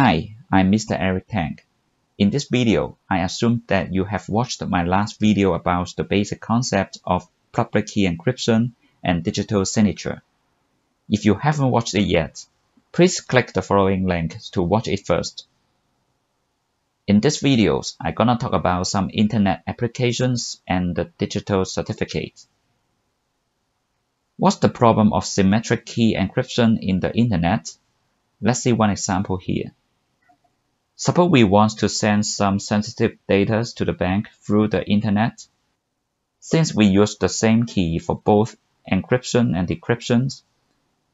Hi, I'm Mr. Eric Tang. In this video, I assume that you have watched my last video about the basic concept of public key encryption and digital signature. If you haven't watched it yet, please click the following link to watch it first. In this video, I'm gonna talk about some internet applications and the digital certificate. What's the problem of symmetric key encryption in the internet? Let's see one example here. Suppose we want to send some sensitive data to the bank through the internet. Since we use the same key for both encryption and decryption,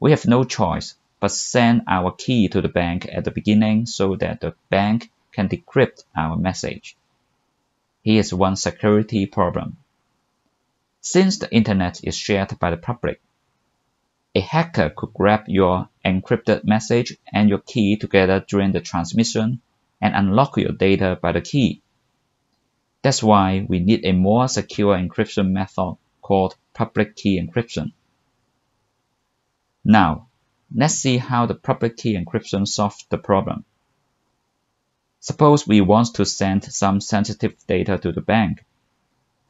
we have no choice but send our key to the bank at the beginning so that the bank can decrypt our message. Here's one security problem. Since the internet is shared by the public, a hacker could grab your encrypted message and your key together during the transmission and unlock your data by the key. That's why we need a more secure encryption method called public key encryption. Now, let's see how the public key encryption solves the problem. Suppose we want to send some sensitive data to the bank.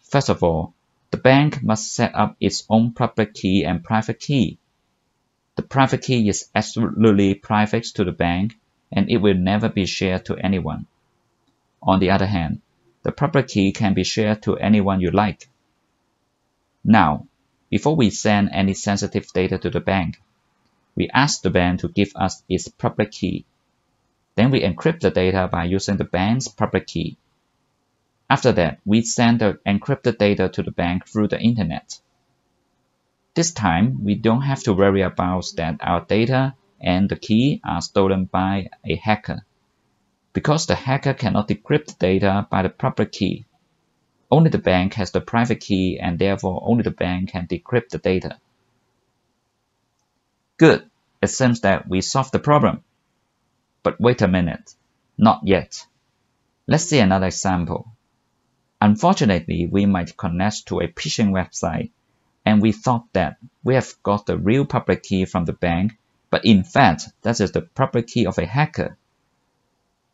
First of all, the bank must set up its own public key and private key. The private key is absolutely private to the bank, and it will never be shared to anyone. On the other hand, the public key can be shared to anyone you like. Now, before we send any sensitive data to the bank, we ask the bank to give us its public key. Then we encrypt the data by using the bank's public key. After that, we send the encrypted data to the bank through the internet. This time, we don't have to worry about that our data and the key are stolen by a hacker, because the hacker cannot decrypt data by the public key. Only the bank has the private key, and therefore only the bank can decrypt the data. Good, it seems that we solved the problem. But wait a minute, not yet. Let's see another example. Unfortunately, we might connect to a phishing website, and we thought that we have got the real public key from the bank, but in fact, that is the public key of a hacker.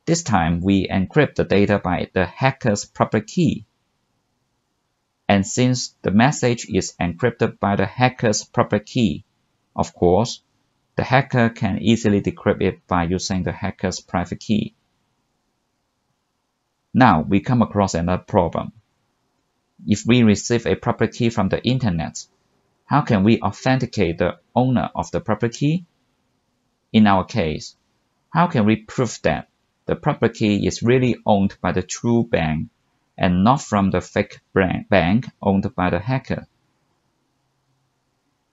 This time, we encrypt the data by the hacker's public key. And since the message is encrypted by the hacker's public key, of course, the hacker can easily decrypt it by using the hacker's private key. Now, we come across another problem. If we receive a public key from the internet, how can we authenticate the owner of the public key? In our case, how can we prove that the public key is really owned by the true bank and not from the fake bank owned by the hacker?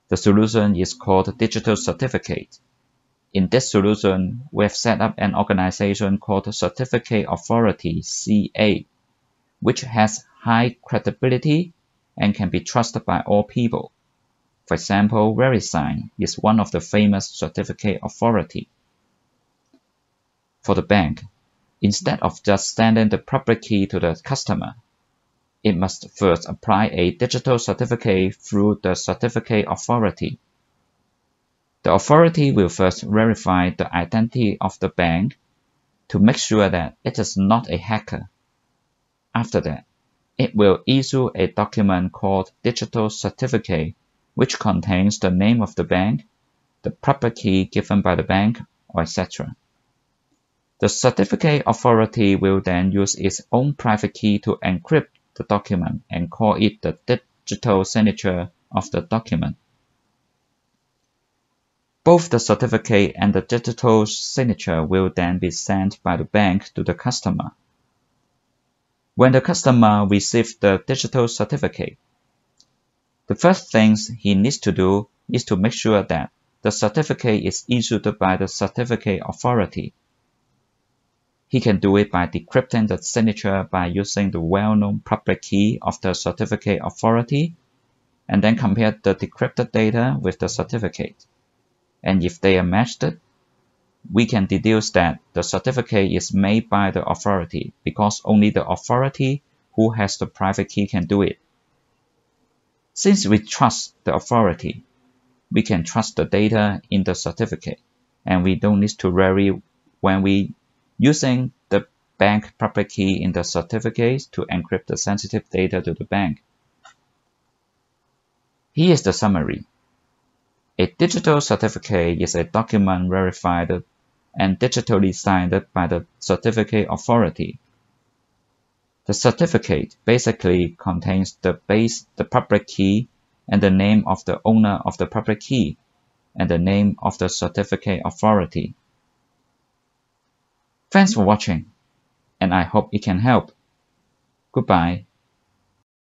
The solution is called digital certificate. In this solution, we have set up an organization called Certificate Authority (CA), which has high credibility and can be trusted by all people. For example, VeriSign is one of the famous certificate authority. For the bank, instead of just sending the public key to the customer, it must first apply a digital certificate through the certificate authority. The authority will first verify the identity of the bank to make sure that it is not a hacker. After that, it will issue a document called digital certificate, which contains the name of the bank, the public key given by the bank, etc. The certificate authority will then use its own private key to encrypt the document and call it the digital signature of the document. Both the certificate and the digital signature will then be sent by the bank to the customer. When the customer receives the digital certificate, the first thing he needs to do is to make sure that the certificate is issued by the certificate authority. He can do it by decrypting the signature by using the well-known public key of the certificate authority, and then compare the decrypted data with the certificate. And if they are matched, we can deduce that the certificate is made by the authority because only the authority who has the private key can do it. Since we trust the authority, we can trust the data in the certificate, and we don't need to worry when we using the bank public key in the certificate to encrypt the sensitive data to the bank. Here is the summary. A digital certificate is a document verified and digitally signed by the certificate authority. The certificate basically contains the public key and the name of the owner of the public key and the name of the certificate authority. Thanks for watching, and I hope it can help. Goodbye.